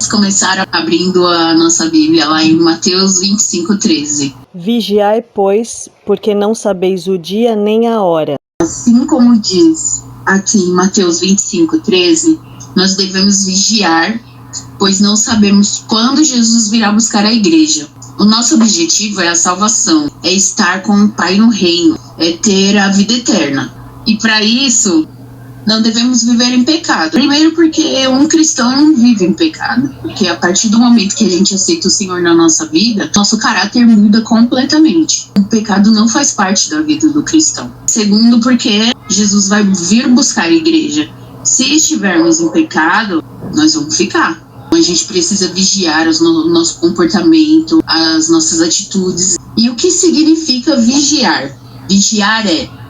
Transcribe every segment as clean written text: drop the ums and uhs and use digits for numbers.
Vamos começar abrindo a nossa Bíblia lá em Mateus 25:13. Vigiai, pois, porque não sabeis o dia nem a hora. Assim como diz aqui em Mateus 25:13, nós devemos vigiar, pois não sabemos quando Jesus virá buscar a igreja. O nosso objetivo é a salvação, é estar com o Pai no reino, é ter a vida eterna. E para isso, não devemos viver em pecado. Primeiro porque um cristão não vive em pecado, porque a partir do momento que a gente aceita o Senhor na nossa vida, nosso caráter muda completamente. O pecado não faz parte da vida do cristão. Segundo porque Jesus vai vir buscar a igreja. Se estivermos em pecado, nós vamos ficar. A gente precisa vigiar o nosso comportamento, as nossas atitudes. E o que significa vigiar? Vigiar é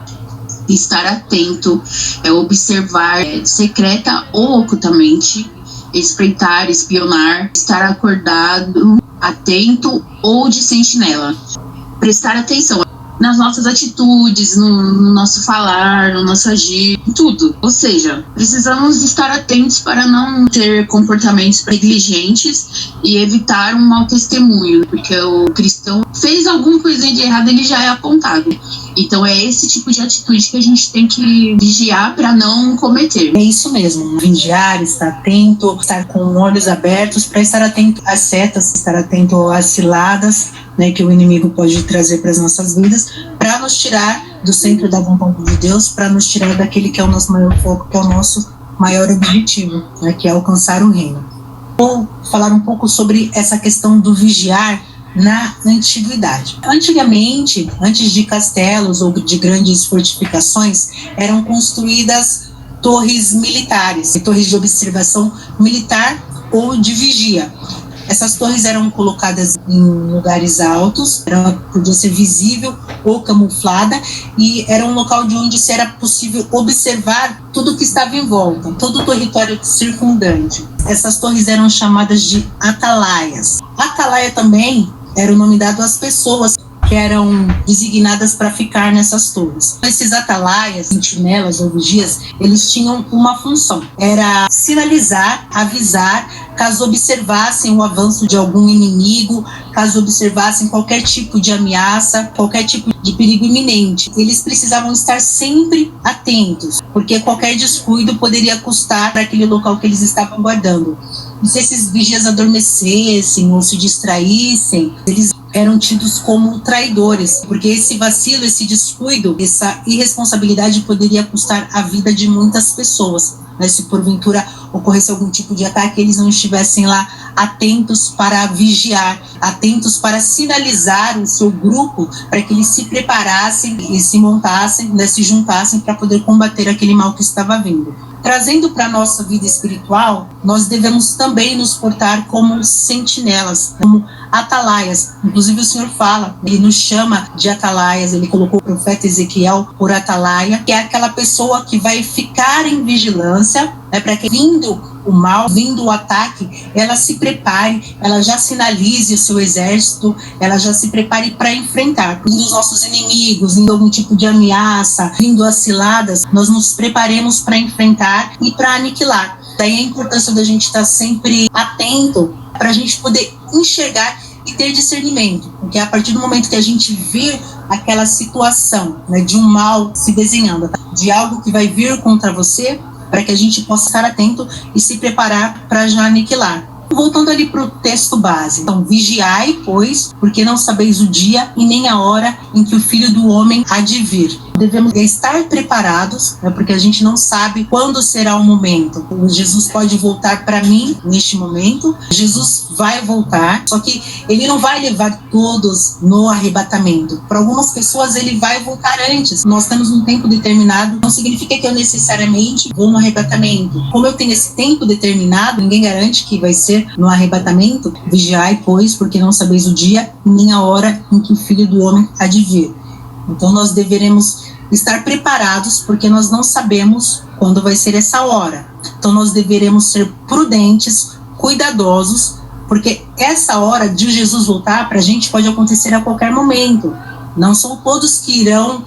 estar atento, é observar secreta ou ocultamente, espreitar, espionar, estar acordado, atento ou de sentinela. Prestar atenção nas nossas atitudes, no nosso falar, no nosso agir, tudo. Ou seja, precisamos estar atentos para não ter comportamentos negligentes e evitar um mau testemunho, porque o cristão fez alguma coisa de errado, ele já é apontado. Então é esse tipo de atitude que a gente tem que vigiar para não cometer. É isso mesmo, vigiar, estar atento, estar com olhos abertos para estar atento às setas, estar atento às ciladas, né, que o inimigo pode trazer para as nossas vidas, para nos tirar do centro da vontade de Deus, para nos tirar daquele que é o nosso maior foco, que é o nosso maior objetivo, né, que é alcançar o reino. Vou falar um pouco sobre essa questão do vigiar na antiguidade. Antigamente, antes de castelos ou de grandes fortificações, eram construídas torres militares, torres de observação militar ou de vigia. Essas torres eram colocadas em lugares altos, podia ser visível ou camuflada, e era um local de onde era possível observar tudo que estava em volta, todo o território circundante. Essas torres eram chamadas de atalaias. Atalaia também era o nome dado às pessoas que eram designadas para ficar nessas torres. Esses atalaias, sentinelas ou vigias, eles tinham uma função, era sinalizar, avisar, caso observassem o avanço de algum inimigo, caso observassem qualquer tipo de ameaça, qualquer tipo de perigo iminente. Eles precisavam estar sempre atentos, porque qualquer descuido poderia custar para aquele local que eles estavam guardando. E se esses vigias adormecessem ou se distraíssem, eles eram tidos como traidores, porque esse vacilo, esse descuido, essa irresponsabilidade poderia custar a vida de muitas pessoas, né? Se porventura ocorresse algum tipo de ataque, eles não estivessem lá atentos para vigiar, atentos para sinalizar o seu grupo, para que eles se preparassem e se montassem, né, se juntassem para poder combater aquele mal que estava vindo. Trazendo para a nossa vida espiritual, nós devemos também nos portar como sentinelas, como atalaias. Inclusive o Senhor fala, ele nos chama de atalaias, ele colocou o profeta Ezequiel por atalaia, que é aquela pessoa que vai ficar em vigilância, né, para que vindo o mal, vindo o ataque, ela se prepare, ela já sinalize o seu exército, ela já se prepare para enfrentar. Vindo os nossos inimigos, vindo algum tipo de ameaça, vindo as ciladas, nós nos preparemos para enfrentar e para aniquilar. Daí a importância da gente estar sempre atento para a gente poder enxergar e ter discernimento, porque a partir do momento que a gente vê aquela situação, né, de um mal se desenhando, de algo que vai vir contra você, para que a gente possa estar atento e se preparar para já aniquilar. Voltando ali para o texto base. Então, vigiai, pois, porque não sabeis o dia e nem a hora em que o Filho do Homem há de vir. Devemos estar preparados, né, porque a gente não sabe quando será o momento. Jesus pode voltar para mim neste momento. Jesus vai voltar, só que ele não vai levar todos no arrebatamento. Para algumas pessoas ele vai voltar antes. Nós temos um tempo determinado, não significa que eu necessariamente vou no arrebatamento. Como eu tenho esse tempo determinado, ninguém garante que vai ser no arrebatamento. Vigiai, pois, porque não sabeis o dia nem a hora em que o Filho do Homem há de vir. Então nós deveremos estar preparados, porque nós não sabemos quando vai ser essa hora. Então nós deveremos ser prudentes, cuidadosos, porque essa hora de Jesus voltar para a gente pode acontecer a qualquer momento. Não são todos que irão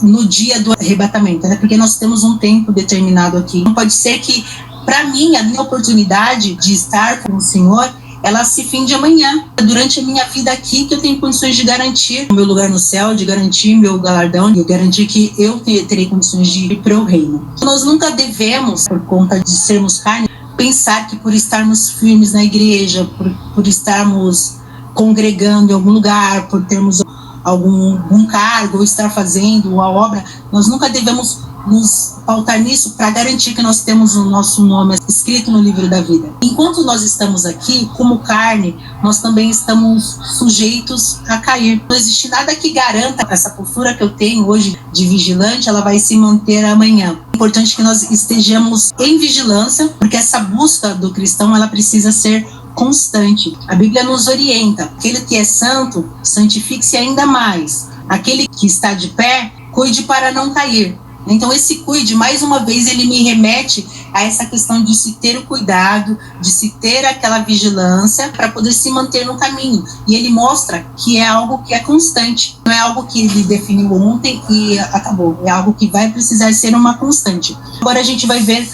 no dia do arrebatamento, né? Porque nós temos um tempo determinado aqui. Não pode ser que para mim, a minha oportunidade de estar com o Senhor, ela se finde amanhã. Durante a minha vida aqui, que eu tenho condições de garantir o meu lugar no céu, de garantir meu galardão, de garantir que eu terei condições de ir para o reino. Nós nunca devemos, por conta de sermos carne, pensar que por estarmos firmes na igreja, por estarmos congregando em algum lugar, por termos algum cargo, ou estar fazendo a obra, nós nunca devemos nos pautar nisso para garantir que nós temos o nosso nome escrito no livro da vida. Enquanto nós estamos aqui, como carne, nós também estamos sujeitos a cair. Não existe nada que garanta essa postura que eu tenho hoje de vigilante, ela vai se manter amanhã. É importante que nós estejamos em vigilância, porque essa busca do cristão, ela precisa ser constante. A Bíblia nos orienta: aquele que é santo, santifique-se ainda mais. Aquele que está de pé, cuide para não cair. Então esse cuide, mais uma vez, ele me remete a essa questão de se ter o cuidado, de se ter aquela vigilância para poder se manter no caminho. E ele mostra que é algo que é constante, não é algo que ele definiu ontem e acabou, é algo que vai precisar ser uma constante. Agora a gente vai ver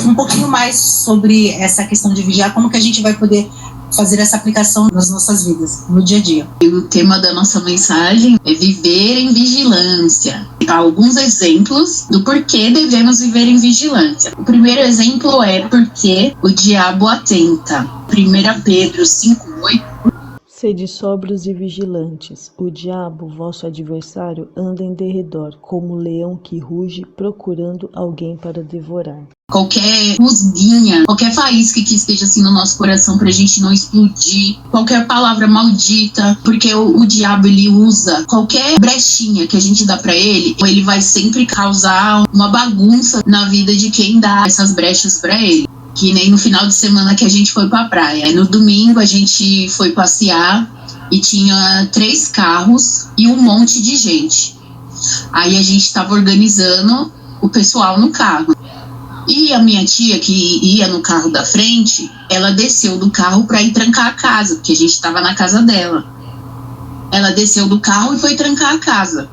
um pouquinho mais sobre essa questão de vigiar, como que a gente vai poder fazer essa aplicação nas nossas vidas, no dia a dia. O tema da nossa mensagem é viver em vigilância. Há alguns exemplos do porquê devemos viver em vigilância. O primeiro exemplo é porque o diabo atenta. 1 Pedro 5:8. Sede sóbrios e vigilantes. O diabo, vosso adversário, anda em derredor, como leão que ruge, procurando alguém para devorar. Qualquer rusguinha, qualquer faísca que esteja assim no nosso coração pra gente não explodir, qualquer palavra maldita, porque o diabo, ele usa qualquer brechinha que a gente dá pra ele vai sempre causar uma bagunça na vida de quem dá essas brechas pra ele. Que nem no final de semana que a gente foi pra praia. Aí no domingo a gente foi passear e tinha 3 carros e um monte de gente. Aí a gente tava organizando o pessoal no carro. E a minha tia, que ia no carro da frente, ela desceu do carro para ir trancar a casa, porque a gente estava na casa dela. Ela desceu do carro e foi trancar a casa.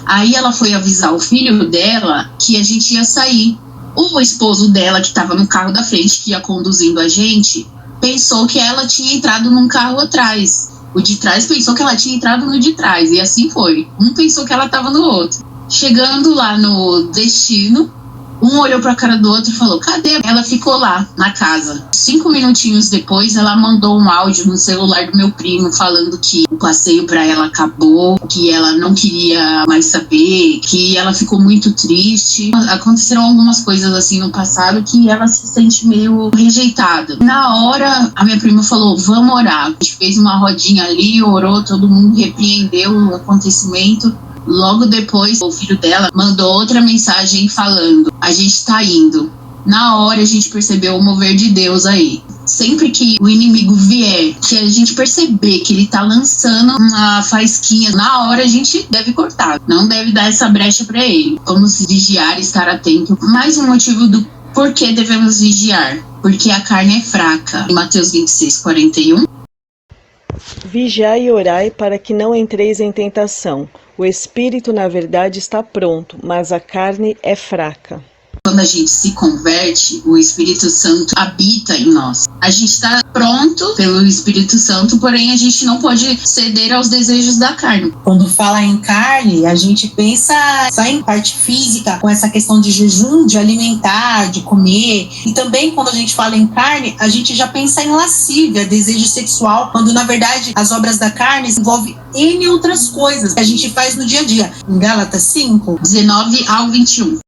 Aí ela foi avisar o filho dela que a gente ia sair. O esposo dela, que estava no carro da frente, que ia conduzindo a gente, pensou que ela tinha entrado num carro atrás. O de trás pensou que ela tinha entrado no de trás, e assim foi. Um pensou que ela estava no outro. Chegando lá no destino, um olhou pra cara do outro e falou: cadê? Ela ficou lá, na casa. 5 minutinhos depois, ela mandou um áudio no celular do meu primo falando que o passeio pra ela acabou, que ela não queria mais saber, que ela ficou muito triste. Aconteceram algumas coisas assim no passado que ela se sente meio rejeitada. Na hora, a minha prima falou: vamos orar. A gente fez uma rodinha ali, orou, todo mundo repreendeu o acontecimento. Logo depois, o filho dela mandou outra mensagem falando: a gente tá indo. Na hora a gente percebeu o mover de Deus aí. Sempre que o inimigo vier, que a gente perceber que ele tá lançando uma faísquinha, na hora a gente deve cortar. Não deve dar essa brecha para ele. Vamos vigiar, estar atento. Mais um motivo do porquê devemos vigiar. Porque a carne é fraca. Em Mateus 26:41. Vigiai e orai para que não entreis em tentação. O espírito, na verdade, está pronto, mas a carne é fraca. Quando a gente se converte, o Espírito Santo habita em nós. A gente está pronto pelo Espírito Santo, porém a gente não pode ceder aos desejos da carne. Quando fala em carne, a gente pensa só em parte física, com essa questão de jejum, de alimentar, de comer. E também quando a gente fala em carne, a gente já pensa em lascívia, desejo sexual, quando na verdade as obras da carne envolvem N outras coisas que a gente faz no dia a dia. Em Gálatas 5:19-21.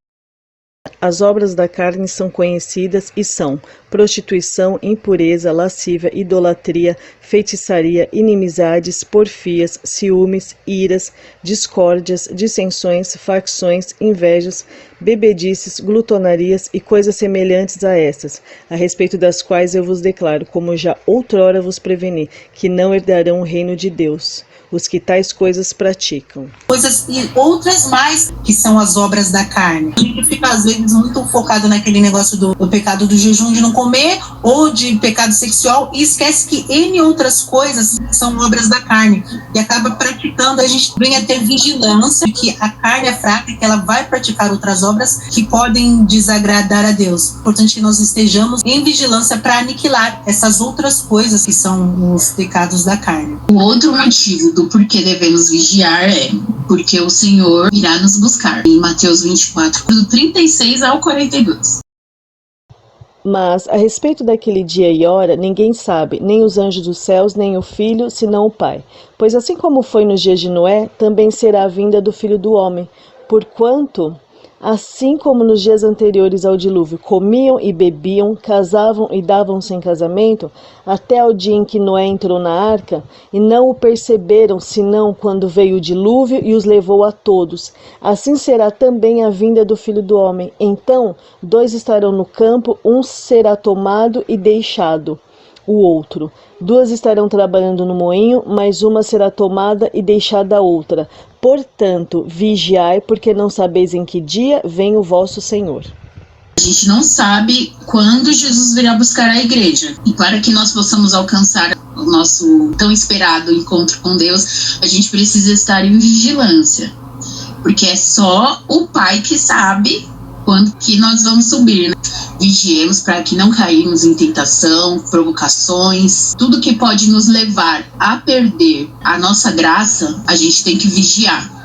As obras da carne são conhecidas e são prostituição, impureza, lascívia, idolatria, feitiçaria, inimizades, porfias, ciúmes, iras, discórdias, dissensões, facções, invejas, bebedices, glutonarias e coisas semelhantes a estas, a respeito das quais eu vos declaro, como já outrora vos preveni, que não herdarão o reino de Deus. os que tais coisas praticam. Coisas e outras mais que são as obras da carne. A gente fica às vezes muito focado naquele negócio do pecado do jejum, de não comer, ou de pecado sexual, e esquece que N outras coisas são obras da carne, e acaba praticando. A gente vem a ter vigilância de que a carne é fraca e que ela vai praticar outras obras que podem desagradar a Deus. É importante que nós estejamos em vigilância para aniquilar essas outras coisas que são os pecados da carne. O outro motivo do porquê devemos vigiar é porque o Senhor irá nos buscar. Em Mateus 24, do 36 ao 42. Mas, a respeito daquele dia e hora, ninguém sabe, nem os anjos dos céus, nem o Filho, senão o Pai. Pois assim como foi nos dias de Noé, também será a vinda do Filho do Homem. Porquanto, assim como nos dias anteriores ao dilúvio, comiam e bebiam, casavam e davam-se em casamento, até ao dia em que Noé entrou na arca, e não o perceberam, senão quando veio o dilúvio e os levou a todos. Assim será também a vinda do Filho do Homem. Então, 2 estarão no campo, um será tomado e deixado o outro. 2 estarão trabalhando no moinho, mas uma será tomada e deixada a outra. Portanto, vigiai, porque não sabeis em que dia vem o vosso Senhor. A gente não sabe quando Jesus virá buscar a igreja. E para que nós possamos alcançar o nosso tão esperado encontro com Deus, a gente precisa estar em vigilância. Porque é só o Pai que sabe quando que nós vamos subir, né? Vigiemos para que não cairmos em tentação, provocações, tudo que pode nos levar a perder a nossa graça, a gente tem que vigiar.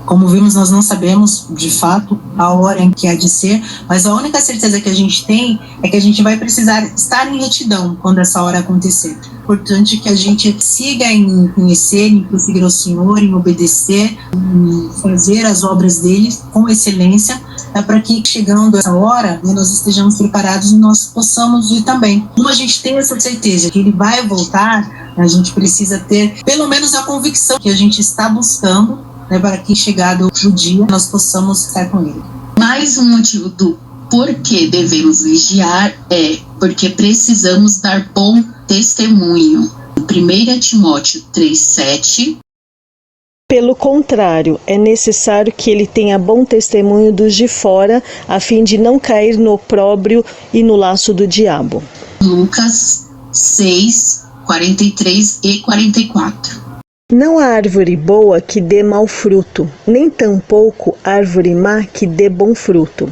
Como vimos, nós não sabemos, de fato, a hora em que há de ser, mas a única certeza que a gente tem é que a gente vai precisar estar em retidão quando essa hora acontecer. É importante que a gente siga em conhecer, em prosseguir ao Senhor, em obedecer, em fazer as obras dele com excelência, para que, chegando essa hora, nós estejamos preparados e nós possamos ir também. Como a gente tem essa certeza que ele vai voltar, a gente precisa ter, pelo menos, a convicção que a gente está buscando, para que, chegado o dia, nós possamos estar com ele. Mais um motivo do porquê devemos vigiar é porque precisamos dar bom testemunho. 1 Timóteo 3,7. Pelo contrário, é necessário que ele tenha bom testemunho dos de fora, a fim de não cair no opróbrio e no laço do diabo. Lucas 6, 43 e 44. Não há árvore boa que dê mau fruto, nem tampouco árvore má que dê bom fruto.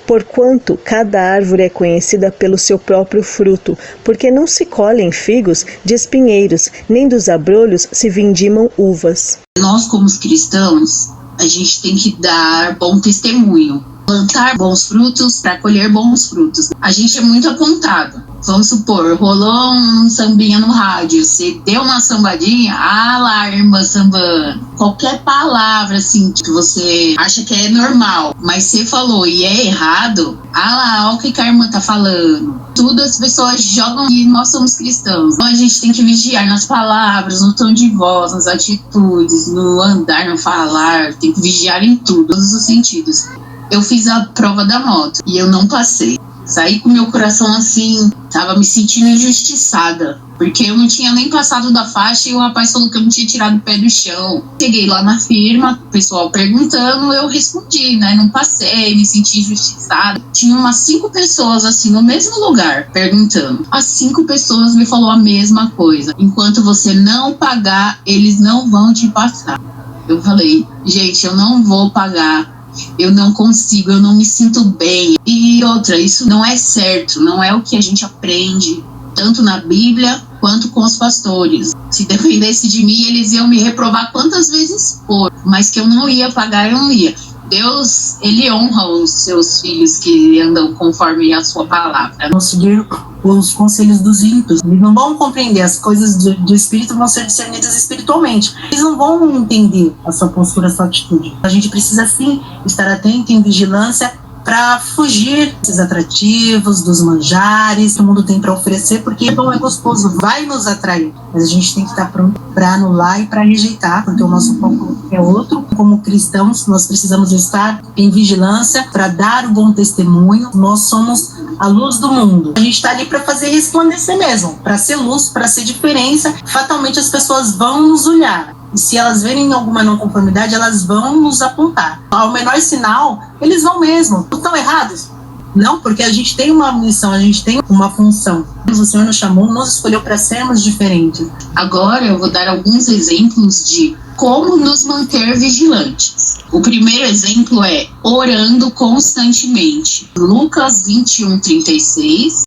Porquanto cada árvore é conhecida pelo seu próprio fruto, porque não se colhem figos de espinheiros, nem dos abrolhos se vindimam uvas. Nós, como cristãos, a gente tem que dar bom testemunho, plantar bons frutos para colher bons frutos. A gente é muito apontado. Vamos supor, rolou um sambinha no rádio, você deu uma sambadinha, lá a irmã sambando. Qualquer palavra assim que você acha que é normal, mas você falou e é errado, lá, olha o que a irmã tá falando. Tudo as pessoas jogam e nós somos cristãos. Então a gente tem que vigiar nas palavras, no tom de voz, nas atitudes, no andar, no falar, tem que vigiar em tudo, todos os sentidos. Eu fiz a prova da moto e eu não passei. Saí com meu coração assim, tava me sentindo injustiçada, porque eu não tinha nem passado da faixa e o rapaz falou que eu não tinha tirado o pé do chão. Cheguei lá na firma, o pessoal perguntando, eu respondi, né? Não passei, me senti injustiçada. Tinha umas 5 pessoas assim no mesmo lugar perguntando. As 5 pessoas me falaram a mesma coisa. Enquanto você não pagar, eles não vão te passar. Eu falei, gente, eu não vou pagar. Eu não consigo, eu não me sinto bem. E outra, isso não é certo, não é o que a gente aprende, tanto na Bíblia quanto com os pastores. Se dependesse de mim, eles iam me reprovar quantas vezes for, mas que eu não ia pagar, eu não ia. Deus, ele honra os seus filhos que andam conforme a sua palavra. Vão seguir os conselhos dos ímpios. Eles não vão compreender as coisas do Espírito, vão ser discernidas espiritualmente. Eles não vão entender a sua postura, a sua atitude. A gente precisa, sim, estar atento em vigilância para fugir desses atrativos, dos manjares que o mundo tem para oferecer, porque bom, é gostoso, vai nos atrair, mas a gente tem que estar pronto para anular e para rejeitar, porque o nosso foco é outro. Como cristãos, nós precisamos estar em vigilância para dar o bom testemunho. Nós somos a luz do mundo. A gente está ali para fazer resplandecer mesmo, para ser luz, para ser diferença. Fatalmente as pessoas vão nos olhar. E se elas verem alguma não conformidade, elas vão nos apontar. Ao menor sinal, eles vão mesmo. Não estão errados? Não, porque a gente tem uma missão, a gente tem uma função. O Senhor nos chamou, nos escolheu para sermos diferentes. Agora eu vou dar alguns exemplos de como nos manter vigilantes. O primeiro exemplo é orando constantemente. Lucas 21:36.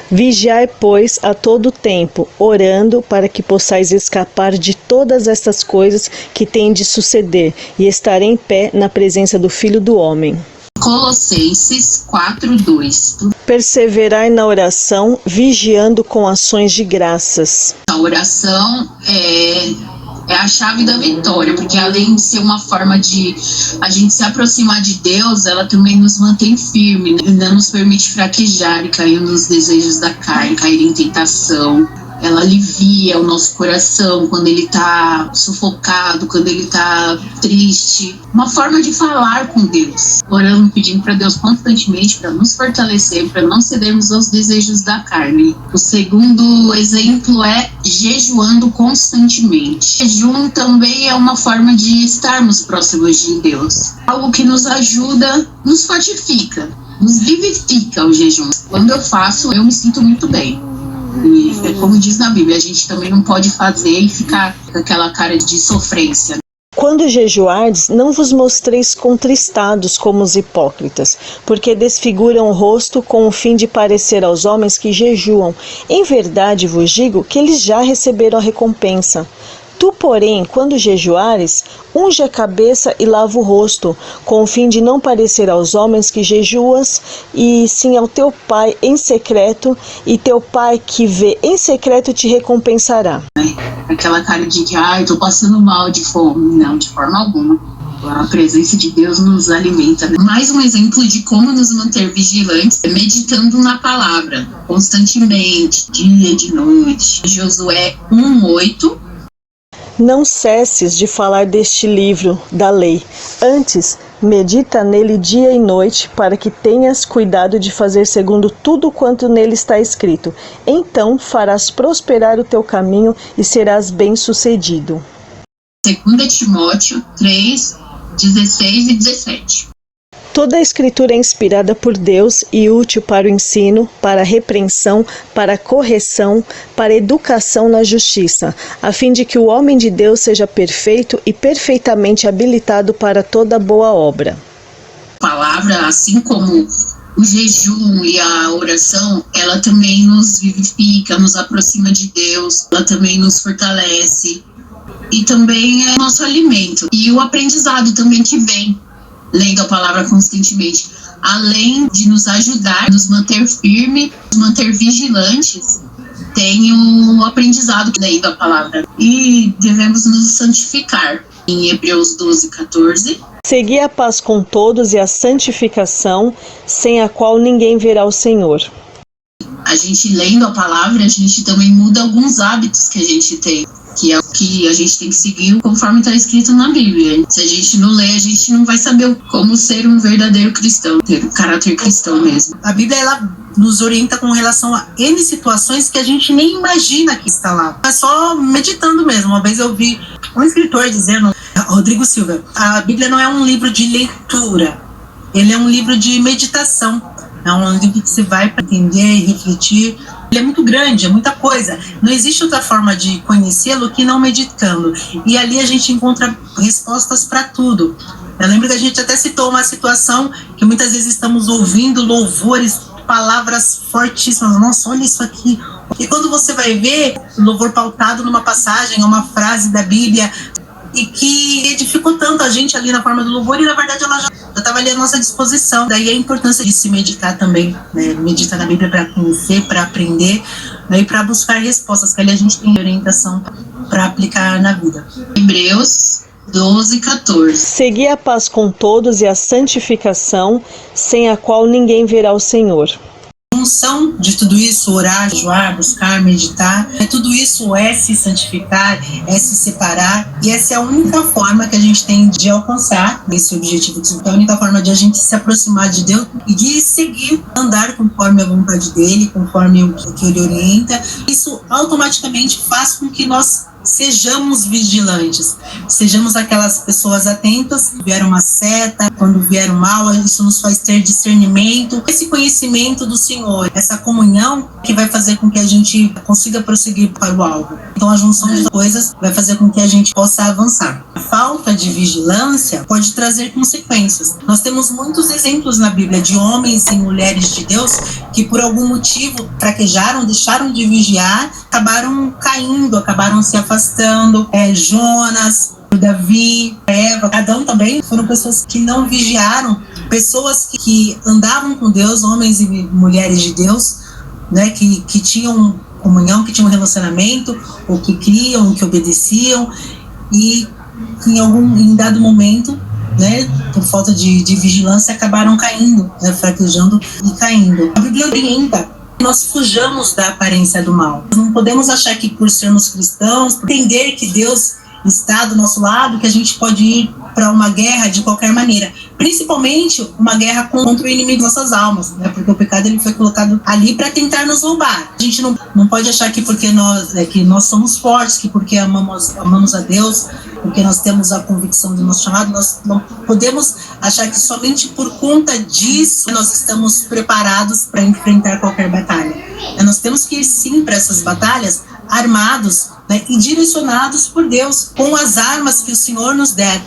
Vigiai, pois, a todo tempo, orando para que possais escapar de todas estas coisas que têm de suceder e estar em pé na presença do Filho do Homem. Colossenses 4:2. Perseverai na oração, vigiando com ações de graças. A oração é a chave da vitória, porque além de ser uma forma de a gente se aproximar de Deus, ela também nos mantém firme, né? Não nos permite fraquejar e cair nos desejos da carne, cair em tentação. Ela alivia o nosso coração quando ele está sufocado, quando ele está triste. Uma forma de falar com Deus, orando, pedindo para Deus constantemente para nos fortalecer, para não cedermos aos desejos da carne. O segundo exemplo é jejuando constantemente. Jejum também é uma forma de estarmos próximos de Deus. Algo que nos ajuda, nos fortifica, nos vivifica o jejum. Quando eu faço, eu me sinto muito bem. E como diz na Bíblia, a gente também não pode fazer e ficar com aquela cara de sofrência. Quando jejuardes, não vos mostreis contristados como os hipócritas, porque desfiguram o rosto com o fim de parecer aos homens que jejuam. Em verdade vos digo que eles já receberam a recompensa. Tu, porém, quando jejuares, unge a cabeça e lava o rosto, com o fim de não parecer aos homens que jejuas, e sim ao teu Pai em secreto, e teu Pai que vê em secreto te recompensará. Aquela cara de que, eu tô passando mal de fome. Não, de forma alguma. A presença de Deus nos alimenta. Mais um exemplo de como nos manter vigilantes é meditando na palavra, constantemente, dia e de noite. Josué 1:8. Não cesses de falar deste livro da lei. Antes, medita nele dia e noite, para que tenhas cuidado de fazer segundo tudo quanto nele está escrito. Então farás prosperar o teu caminho e serás bem-sucedido. 2 Timóteo 3:16 e 17. Toda a Escritura é inspirada por Deus e útil para o ensino, para a repreensão, para a correção, para a educação na justiça, a fim de que o homem de Deus seja perfeito e perfeitamente habilitado para toda boa obra. A palavra, assim como o jejum e a oração, ela também nos vivifica, nos aproxima de Deus, ela também nos fortalece e também é nosso alimento. E o aprendizado também que vem lendo a palavra constantemente, além de nos ajudar, nos manter firmes, nos manter vigilantes, tem o aprendizado lendo a palavra. E devemos nos santificar. Em Hebreus 12:14. Segui a paz com todos e a santificação, sem a qual ninguém verá o Senhor. A gente lendo a palavra, a gente também muda alguns hábitos que a gente tem, que é o que a gente tem que seguir conforme está escrito na Bíblia. Se a gente não lê, a gente não vai saber como ser um verdadeiro cristão, ter um caráter cristão mesmo. A Bíblia, ela nos orienta com relação a N situações que a gente nem imagina que está lá. É só meditando mesmo. Uma vez eu vi um escritor dizendo, Rodrigo Silva, a Bíblia não é um livro de leitura, ele é um livro de meditação. É um livro que você vai para entender e refletir. Ele é muito grande, é muita coisa. Não existe outra forma de conhecê-lo que não meditando. E ali a gente encontra respostas para tudo. Eu lembro que a gente até citou uma situação que muitas vezes estamos ouvindo louvores, palavras fortíssimas. Nossa, olha isso aqui. E quando você vai ver o louvor pautado numa passagem, uma frase da Bíblia, e que edificou tanto a gente ali na forma do louvor, e na verdade ela já estava ali à nossa disposição. Daí a importância de se meditar também, né? Meditar na Bíblia para conhecer, para aprender, né? E para buscar respostas, que ali a gente tem orientação para aplicar na vida. Hebreus 12:14. Segui a paz com todos e a santificação, sem a qual ninguém verá o Senhor. A função de tudo isso, orar, jejuar, buscar, meditar, tudo isso é se santificar, é se separar, e essa é a única forma que a gente tem de alcançar esse objetivo. É a única forma de a gente se aproximar de Deus e de seguir, andar conforme a vontade dele, conforme o que ele orienta. Isso automaticamente faz com que nós sejamos vigilantes, sejamos aquelas pessoas atentas. Quando vier uma seta, quando vier o mal, isso nos faz ter discernimento, esse conhecimento do Senhor, essa comunhão que vai fazer com que a gente consiga prosseguir para o alvo. Então a junção de coisas vai fazer com que a gente possa avançar. A falta de vigilância pode trazer consequências. Nós temos muitos exemplos na Bíblia de homens e mulheres de Deus que por algum motivo fraquejaram, deixaram de vigiar, acabaram caindo, acabaram se afastando. Jonas, Davi, Eva, Adão também foram pessoas que não vigiaram, pessoas que andavam com Deus, homens e mulheres de Deus, né, que tinham comunhão, que tinham relacionamento, ou que criam, que obedeciam, e em dado momento, né, por falta de vigilância, acabaram caindo, né, fraquejando e caindo. A Bíblia orienta que nós fujamos da aparência do mal. Não podemos achar que por sermos cristãos, por entender que Deus está do nosso lado, que a gente pode ir para uma guerra de qualquer maneira, principalmente uma guerra contra o inimigo das nossas almas, né? Porque o pecado ele foi colocado ali para tentar nos roubar. A gente não pode achar que porque nós somos fortes, que porque amamos a Deus, porque nós temos a convicção do nosso chamado, nós não podemos achar que somente por conta disso nós estamos preparados para enfrentar qualquer batalha. Nós temos que ir sim para essas batalhas armados, né, e direcionados por Deus, com as armas que o Senhor nos der.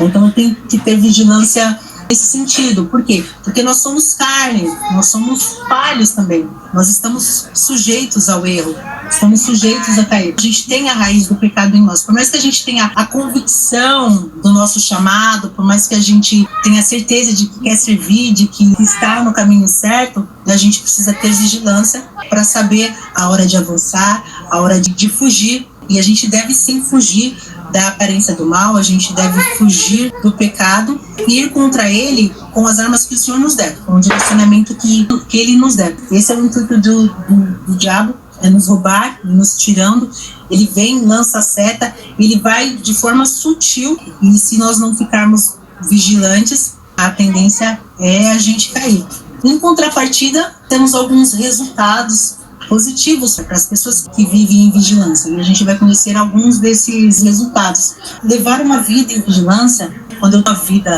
Então eu tenho que ter vigilância nesse sentido. Por quê? Porque nós somos carne, nós somos falhos também. Nós estamos sujeitos ao erro, estamos sujeitos a cair. A gente tem a raiz do pecado em nós. Por mais que a gente tenha a convicção do nosso chamado, por mais que a gente tenha a certeza de que quer servir, de que está no caminho certo, a gente precisa ter vigilância para saber a hora de avançar, a hora de fugir. E a gente deve sim fugir da aparência do mal, a gente deve fugir do pecado e ir contra ele com as armas que o Senhor nos der, com o direcionamento que ele nos der. Esse é o intuito do diabo, é nos roubar, nos tirando. Ele vem, lança a seta, ele vai de forma sutil, e se nós não ficarmos vigilantes, a tendência é a gente cair. Em contrapartida, temos alguns resultados positivos para as pessoas que vivem em vigilância, e a gente vai conhecer alguns desses resultados. Levar uma vida em vigilância, quando eu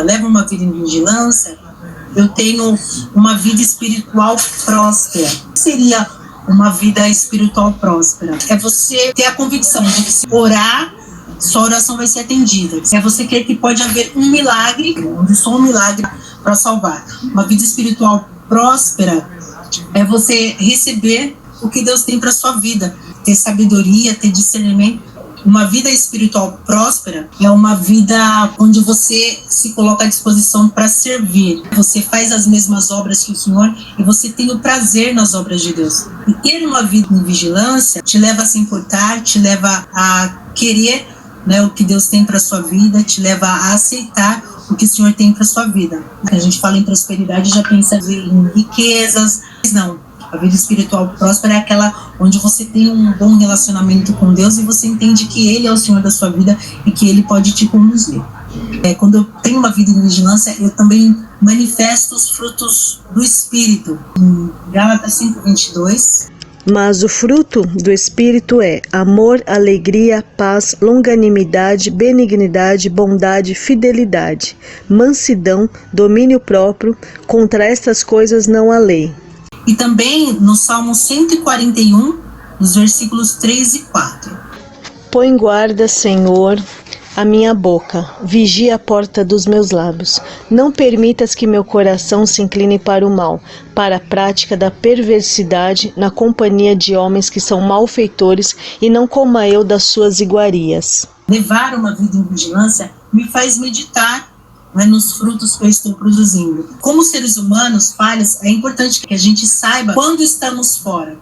levo uma vida em vigilância, eu tenho uma vida espiritual próspera. O que seria uma vida espiritual próspera? É você ter a convicção de que se orar, sua oração vai ser atendida. É você crer que pode haver um milagre, onde só um milagre para salvar. Uma vida espiritual próspera é você receber o que Deus tem para sua vida, ter sabedoria, ter discernimento. Uma vida espiritual próspera é uma vida onde você se coloca à disposição para servir. Você faz as mesmas obras que o Senhor e você tem o prazer nas obras de Deus. E ter uma vida em vigilância te leva a se importar, te leva a querer, né, o que Deus tem para sua vida, te leva a aceitar o que o Senhor tem para sua vida. A gente fala em prosperidade, já pensa em riquezas, mas não. A vida espiritual próspera é aquela onde você tem um bom relacionamento com Deus e você entende que Ele é o Senhor da sua vida e que Ele pode te conduzir. Quando eu tenho uma vida em vigilância, eu também manifesto os frutos do Espírito. Em Gálatas 5:22... Mas o fruto do Espírito é amor, alegria, paz, longanimidade, benignidade, bondade, fidelidade, mansidão, domínio próprio. Contra estas coisas não há lei. E também no Salmo 141, nos versículos 3 e 4. Põe guarda, Senhor, a minha boca, vigia a porta dos meus lábios. Não permitas que meu coração se incline para o mal, para a prática da perversidade, na companhia de homens que são malfeitores, e não coma eu das suas iguarias. Levar uma vida em vigilância me faz meditar, né, nos frutos que eu estou produzindo. Como seres humanos falhos, é importante que a gente saiba quando estamos fora.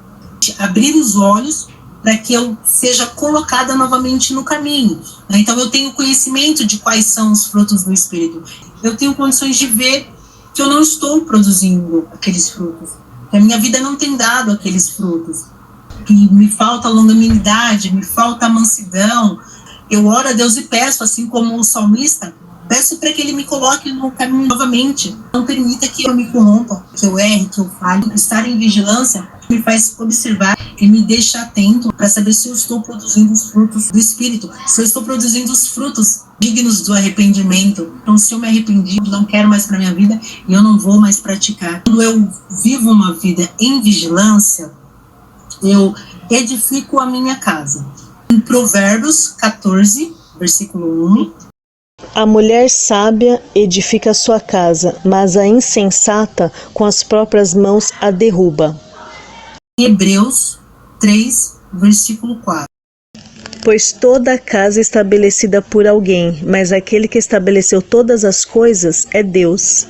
Abrir os olhos para que eu seja colocada novamente no caminho. Então eu tenho conhecimento de quais são os frutos do Espírito. Eu tenho condições de ver que eu não estou produzindo aqueles frutos, que a minha vida não tem dado aqueles frutos, que me falta longanimidade, me falta mansidão. Eu oro a Deus e peço, assim como o salmista, peço para que Ele me coloque no caminho novamente. Não permita que eu me corrompa, que eu erre, que eu falhe. Estar em vigilância Me faz observar e me deixa atento para saber se eu estou produzindo os frutos do Espírito, se eu estou produzindo os frutos dignos do arrependimento. Então, se eu me arrependi, não quero mais para minha vida e eu não vou mais praticar. Quando eu vivo uma vida em vigilância, eu edifico a minha casa. Em Provérbios 14, versículo 1. A mulher sábia edifica sua casa, mas a insensata com as próprias mãos a derruba. Hebreus 3, versículo 4. Pois toda a casa é estabelecida por alguém, mas aquele que estabeleceu todas as coisas é Deus.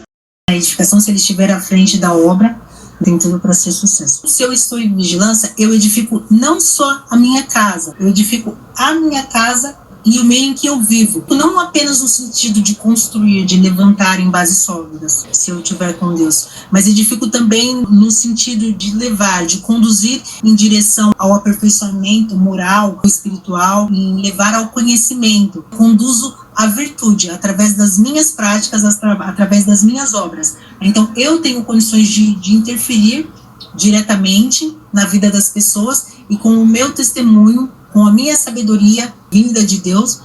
A edificação, se ele estiver à frente da obra, tem tudo para ser sucesso. Se eu estou em vigilância, eu edifico não só a minha casa, eu edifico a minha casa e o meio em que eu vivo. Não apenas no sentido de construir, de levantar em bases sólidas, se eu estiver com Deus, mas edifico também no sentido de levar, de conduzir em direção ao aperfeiçoamento moral, espiritual, em levar ao conhecimento. Conduzo a virtude através das minhas práticas, através das minhas obras. Então, eu tenho condições de interferir diretamente na vida das pessoas e com o meu testemunho, com a minha sabedoria vinda de Deus,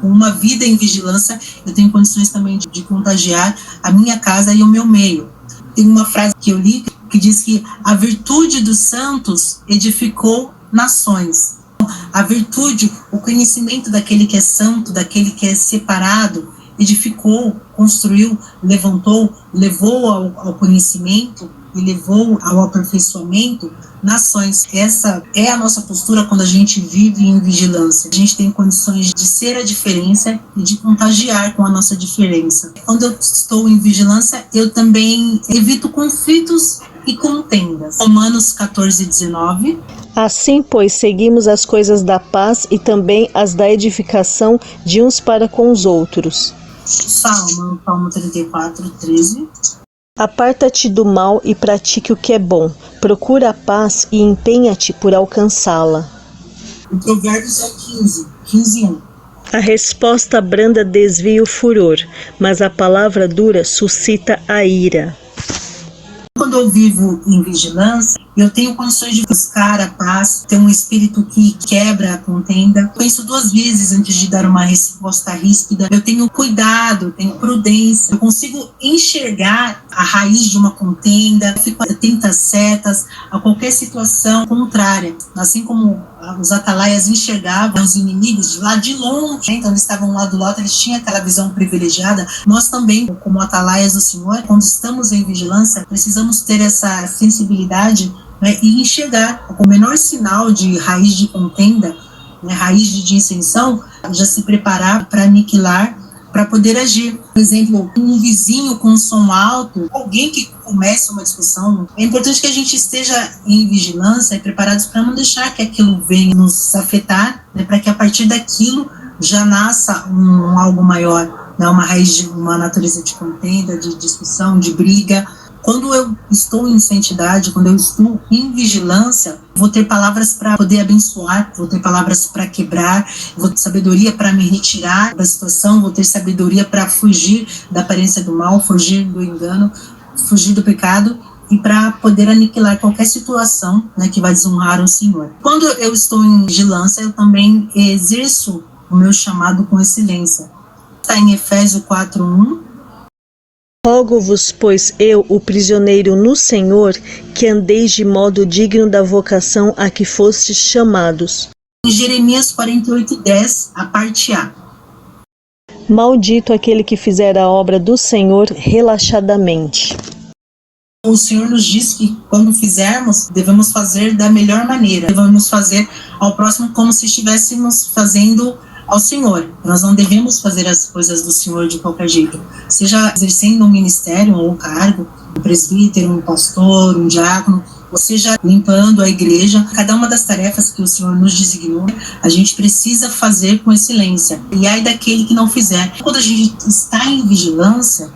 com uma vida em vigilância, eu tenho condições também de contagiar a minha casa e o meu meio. Tem uma frase que eu li que diz que a virtude dos santos edificou nações. A virtude, o conhecimento daquele que é santo, daquele que é separado, edificou, construiu, levantou, levou ao conhecimento e levou ao aperfeiçoamento nações. Essa é a nossa postura quando a gente vive em vigilância. A gente tem condições de ser a diferença e de contagiar com a nossa diferença. Quando eu estou em vigilância, eu também evito conflitos e contendas. Romanos 14, 19. Assim, pois, seguimos as coisas da paz e também as da edificação de uns para com os outros. Salmo 34, 13. Aparta-te do mal e pratique o que é bom. Procura a paz e empenha-te por alcançá-la. O Provérbios é 15, 1. A resposta branda desvia o furor, mas a palavra dura suscita a ira. Quando eu vivo em vigilância, eu tenho condições de buscar a paz, ter um espírito que quebra a contenda. Penso duas vezes antes de dar uma resposta ríspida. Eu tenho cuidado, tenho prudência. Eu consigo enxergar a raiz de uma contenda. Eu fico atenta às setas, a qualquer situação contrária. Assim como os atalaias enxergavam os inimigos de lá de longe, então eles estavam lá do lado, eles tinham aquela visão privilegiada. Nós também, como atalaias do Senhor, quando estamos em vigilância, precisamos ter essa sensibilidade, né, e enxergar o menor sinal de raiz de contenda, né, raiz de dissensão, já se preparar para aniquilar, para poder agir. Por exemplo, um vizinho com som alto, alguém que comece uma discussão, é importante que a gente esteja em vigilância e preparados para não deixar que aquilo venha nos afetar, né, para que a partir daquilo já nasça algo maior, né, uma raiz de uma natureza de contenda, de discussão, de briga. Quando eu estou em santidade, quando eu estou em vigilância, vou ter palavras para poder abençoar, vou ter palavras para quebrar, vou ter sabedoria para me retirar da situação, vou ter sabedoria para fugir da aparência do mal, fugir do engano, fugir do pecado e para poder aniquilar qualquer situação, né, que vai desonrar o Senhor. Quando eu estou em vigilância, eu também exerço o meu chamado com excelência. Está em Efésios 4:1. Rogo-vos, pois eu, o prisioneiro no Senhor, que andeis de modo digno da vocação a que fostes chamados. Em Jeremias 48:10, a parte A. Maldito aquele que fizer a obra do Senhor relaxadamente. O Senhor nos diz que quando fizermos, devemos fazer da melhor maneira. Devemos fazer ao próximo como se estivéssemos fazendo ao Senhor. Nós não devemos fazer as coisas do Senhor de qualquer jeito. Seja exercendo um ministério ou um cargo, um presbítero, um pastor, um diácono, ou seja, limpando a igreja. Cada uma das tarefas que o Senhor nos designou, a gente precisa fazer com excelência. E ai daquele que não fizer. Quando a gente está em vigilância,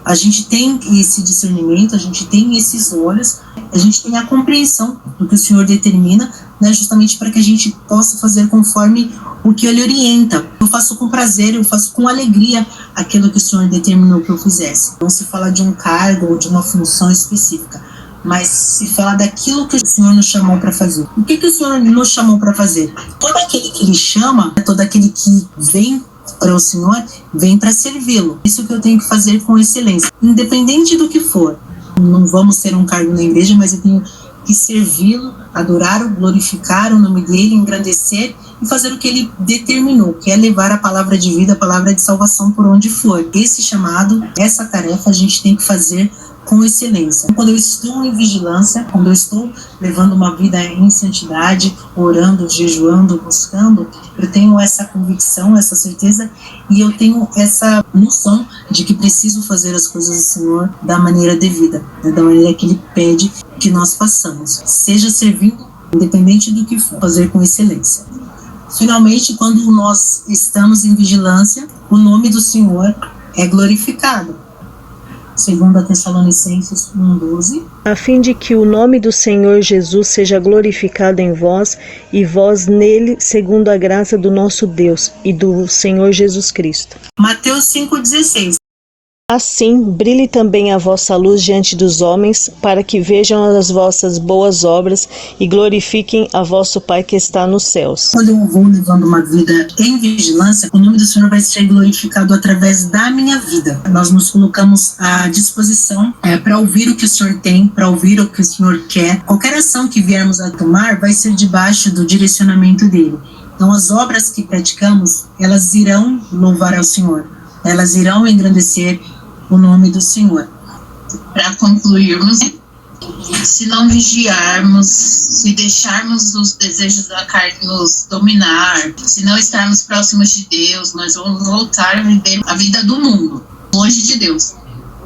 a gente tem esse discernimento, a gente tem esses olhos, a gente tem a compreensão do que o Senhor determina, né, justamente para que a gente possa fazer conforme o que Ele orienta. Eu faço com prazer, eu faço com alegria aquilo que o Senhor determinou que eu fizesse. Não se fala de um cargo ou de uma função específica, mas se fala daquilo que o Senhor nos chamou para fazer. O que o Senhor nos chamou para fazer? Todo aquele que Ele chama, todo aquele que vem para o Senhor, vem para servi-lo. Isso que eu tenho que fazer com excelência, independente do que for. Não vamos ter um cargo na igreja, mas eu tenho que servi-lo, adorá-lo, glorificar o nome dele, engrandecer e fazer o que ele determinou, que é levar a palavra de vida, a palavra de salvação por onde for. Esse chamado, essa tarefa a gente tem que fazer com excelência. Quando eu estou em vigilância, quando eu estou levando uma vida em santidade, orando, jejuando, buscando, eu tenho essa convicção, essa certeza, e eu tenho essa noção de que preciso fazer as coisas do Senhor da maneira devida, né, da maneira que Ele pede que nós façamos. Seja servindo, independente do que for, fazer com excelência. Finalmente, quando nós estamos em vigilância, o nome do Senhor é glorificado. 2 Tessalonicenses 1:12. A fim de que o nome do Senhor Jesus seja glorificado em vós e vós nele, segundo a graça do nosso Deus e do Senhor Jesus Cristo. Mateus 5:16. Assim, brilhe também a vossa luz diante dos homens, para que vejam as vossas boas obras e glorifiquem a vosso Pai que está nos céus. Quando eu vou levando uma vida em vigilância, o nome do Senhor vai ser glorificado através da minha vida. Nós nos colocamos à disposição para ouvir o que o Senhor tem, para ouvir o que o Senhor quer. Qualquer ação que viermos a tomar vai ser debaixo do direcionamento dele. Então, as obras que praticamos, elas irão louvar ao Senhor. Elas irão engrandecer o nome do Senhor. Para concluirmos, se não vigiarmos, se deixarmos os desejos da carne nos dominar, se não estarmos próximos de Deus, nós vamos voltar a viver a vida do mundo, longe de Deus.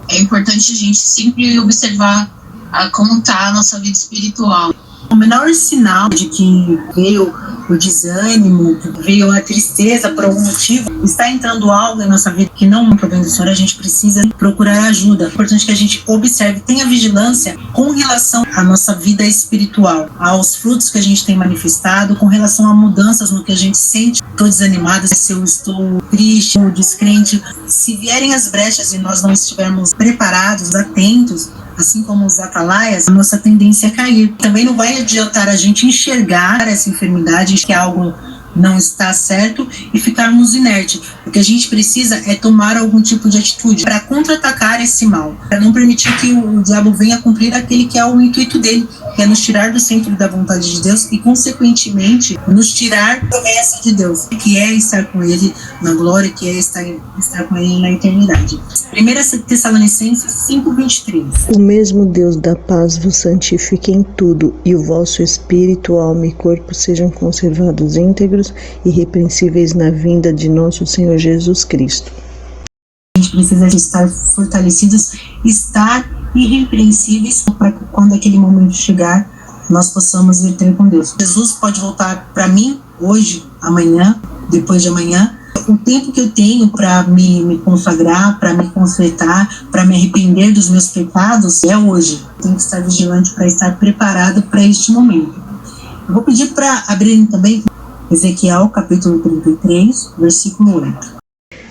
É importante a gente sempre observar como está a nossa vida espiritual. O menor sinal de que veio o desânimo, que veio a tristeza por algum motivo, está entrando algo em nossa vida que não provém do Senhor, a gente precisa procurar ajuda. É importante que a gente observe, tenha vigilância com relação à nossa vida espiritual, aos frutos que a gente tem manifestado, com relação a mudanças no que a gente sente. Estou desanimada, se eu estou triste ou descrente, se vierem as brechas e nós não estivermos preparados, atentos, assim como os atalaias, a nossa tendência é cair. Também não vai adiantar a gente enxergar essa enfermidade, que algo não está certo, e ficarmos inertes. O que a gente precisa é tomar algum tipo de atitude para contra-atacar esse mal, para não permitir que o diabo venha cumprir aquele que é o intuito dele, que é nos tirar do centro da vontade de Deus e, consequentemente, nos tirar da promessa de Deus, que é estar com Ele na glória, que é estar com Ele na eternidade. 1 Tessalonicenses 5:23. O mesmo Deus da paz vos santifique em tudo, e o vosso espírito, alma e corpo sejam conservados íntegros e irrepreensíveis na vinda de nosso Senhor Jesus Cristo. A gente precisa estar fortalecidos, estar irrepreensíveis, para que quando aquele momento chegar, nós possamos ir ter com Deus. Jesus pode voltar para mim hoje, amanhã, depois de amanhã. O tempo que eu tenho para me consagrar, para me consertar, para me arrepender dos meus pecados é hoje. Eu tenho que estar vigilante para estar preparado para este momento. Eu vou pedir para abrirem também Ezequiel capítulo 33, versículo 8.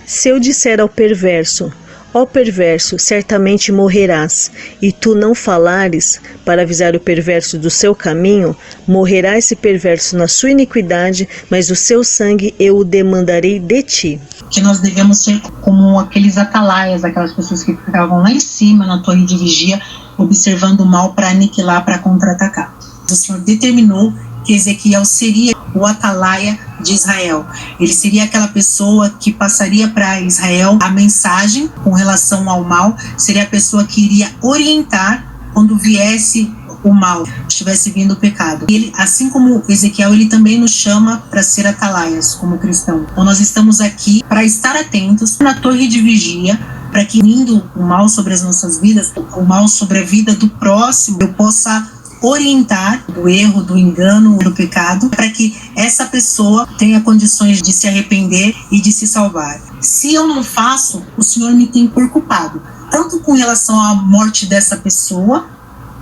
Se eu disser ao perverso, ó perverso, certamente morrerás, e tu não falares para avisar o perverso do seu caminho, morrerá esse perverso na sua iniquidade, mas o seu sangue eu o demandarei de ti. Que nós devemos ser como aqueles atalaias, aquelas pessoas que ficavam lá em cima na torre de vigia, observando o mal para aniquilar, para contra-atacar. O Senhor determinou que Ezequiel seria o atalaia de Israel. Ele seria aquela pessoa que passaria para Israel a mensagem com relação ao mal, seria a pessoa que iria orientar quando viesse o mal, estivesse vindo o pecado. Ele, assim como Ezequiel, ele também nos chama para ser atalaias como cristão. Então nós estamos aqui para estar atentos na torre de vigia, para que vindo o mal sobre as nossas vidas, o mal sobre a vida do próximo, eu possa orientar do erro, do engano, do pecado, para que essa pessoa tenha condições de se arrepender e de se salvar. Se eu não faço, o Senhor me tem por culpado, tanto com relação à morte dessa pessoa,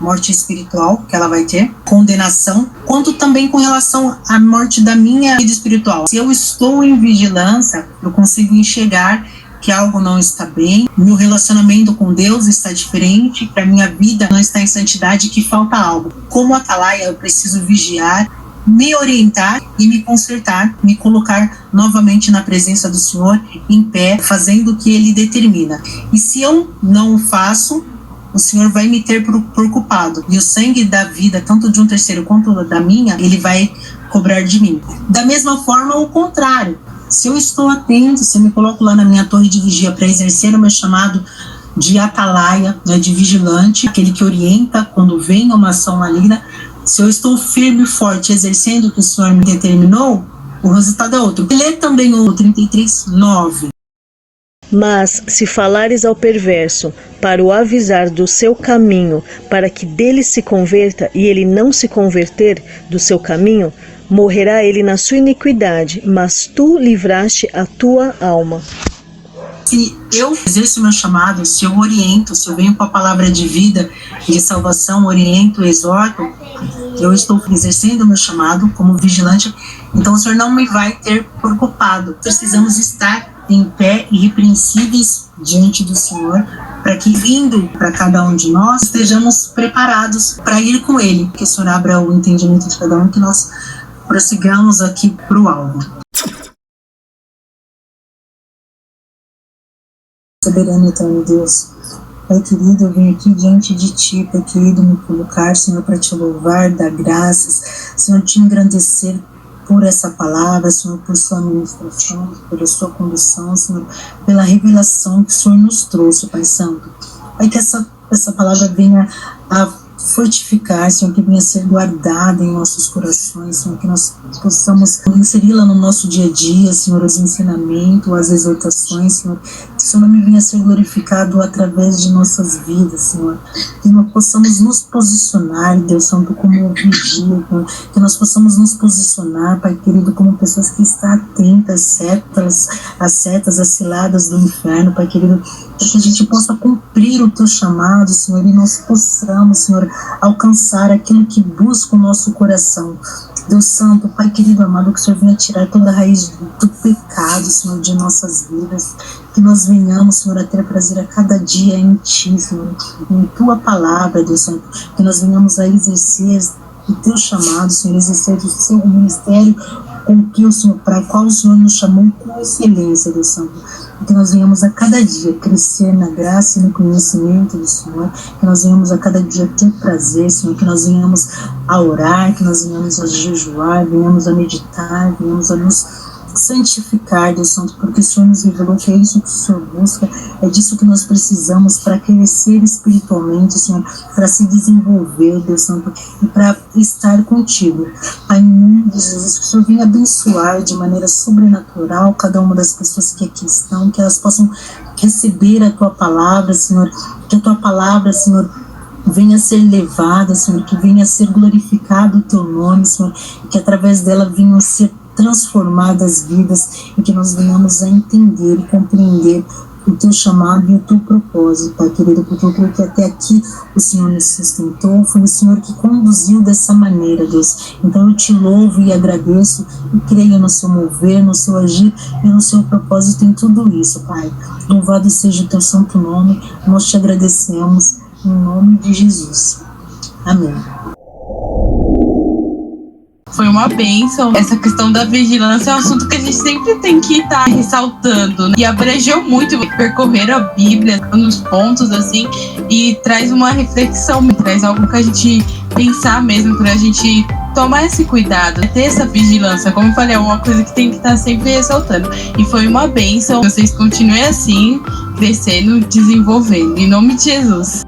morte espiritual que ela vai ter, condenação, quanto também com relação à morte da minha vida espiritual. Se eu estou em vigilância, eu consigo enxergar que algo não está bem, meu relacionamento com Deus está diferente, que a minha vida não está em santidade, que falta algo. Como atalaia, eu preciso vigiar, me orientar e me consertar, me colocar novamente na presença do Senhor, em pé, fazendo o que Ele determina. E se eu não o faço, o Senhor vai me ter por culpado. E o sangue da vida, tanto de um terceiro quanto da minha, Ele vai cobrar de mim. Da mesma forma, o contrário. Se eu estou atento, se eu me coloco lá na minha torre de vigia para exercer o meu chamado de atalaia, né, de vigilante, aquele que orienta quando vem uma ação maligna, se eu estou firme e forte exercendo o que o Senhor me determinou, o resultado é outro. Lê também o 33:9. Mas se falares ao perverso, para o avisar do seu caminho, para que dele se converta, e ele não se converter do seu caminho, morrerá ele na sua iniquidade, mas tu livraste a tua alma. Se eu exerço o meu chamado, se eu oriento, se eu venho com a palavra de vida, de salvação, oriento, exorto, eu estou exercendo o meu chamado como vigilante, então o Senhor não me vai ter por culpado. Precisamos estar em pé, irrepreensíveis diante do Senhor, para que, vindo para cada um de nós, estejamos preparados para ir com Ele. Que o Senhor abra o entendimento de cada um, que nós prossigamos aqui para o alvo. Soberano e eterno Deus, Pai querido, eu venho aqui diante de Ti, Pai querido, me colocar, Senhor, para Te louvar, dar graças, Senhor, Te engrandecer por essa palavra, Senhor, por Sua ministração, pela Sua condução, Senhor, pela revelação que o Senhor nos trouxe, Pai Santo. Pai, que essa palavra venha a fortificar, Senhor, que venha a ser guardada em nossos corações, Senhor, que nós possamos inseri-la no nosso dia a dia, Senhor, os ensinamentos, as exortações, Senhor, que o Seu nome venha a ser glorificado através de nossas vidas, Senhor, que nós possamos nos posicionar, Deus Santo, como vigia, que nós possamos nos posicionar, Pai querido, como pessoas que estão atentas às setas, às ciladas do inferno, Pai querido, para que a gente possa cumprir o Teu chamado, Senhor, e nós possamos, Senhor, alcançar aquilo que busca o nosso coração. Deus Santo, Pai querido amado, que o Senhor venha tirar toda a raiz do pecado, Senhor, de nossas vidas, que nós venhamos, Senhor, a ter prazer a cada dia em Ti, Senhor, em Tua palavra, Deus Santo, que nós venhamos a exercer o Teu chamado, Senhor, exercer o Seu ministério com que o Senhor, para qual o Senhor nos chamou com excelência, Deus Santo, que nós venhamos a cada dia crescer na graça e no conhecimento do Senhor, que nós venhamos a cada dia ter prazer, Senhor, que nós venhamos a orar, que nós venhamos a jejuar, venhamos a meditar, venhamos a nos santificar, Deus Santo, porque o Senhor nos revelou que é isso que o Senhor busca, é disso que nós precisamos para crescer espiritualmente, Senhor, para se desenvolver, Deus Santo, e para estar contigo. Pai, em nome de Jesus, que o Senhor venha abençoar de maneira sobrenatural cada uma das pessoas que aqui estão, que elas possam receber a Tua palavra, Senhor, que a Tua palavra, Senhor, venha a ser levada, Senhor, que venha a ser glorificado o Teu nome, Senhor, e que através dela venham a ser transformadas vidas, e que nós venhamos a entender e compreender o Teu chamado e o Teu propósito, Pai querido, porque eu creio que até aqui o Senhor nos sustentou, foi o Senhor que conduziu dessa maneira, Deus. Então eu Te louvo e agradeço e creio no Seu mover, no Seu agir e no Seu propósito em tudo isso, Pai. Louvado seja o Teu santo nome, nós Te agradecemos em nome de Jesus. Amém. Foi uma bênção. Essa questão da vigilância é um assunto que a gente sempre tem que estar ressaltando, né? E abrangeu muito percorrer a Bíblia nos pontos, assim, e traz uma reflexão, traz algo que a gente pensar mesmo, pra gente tomar esse cuidado, ter essa vigilância. Como eu falei, é uma coisa que tem que estar sempre ressaltando. E foi uma bênção. Vocês continuem assim, crescendo, desenvolvendo. Em nome de Jesus.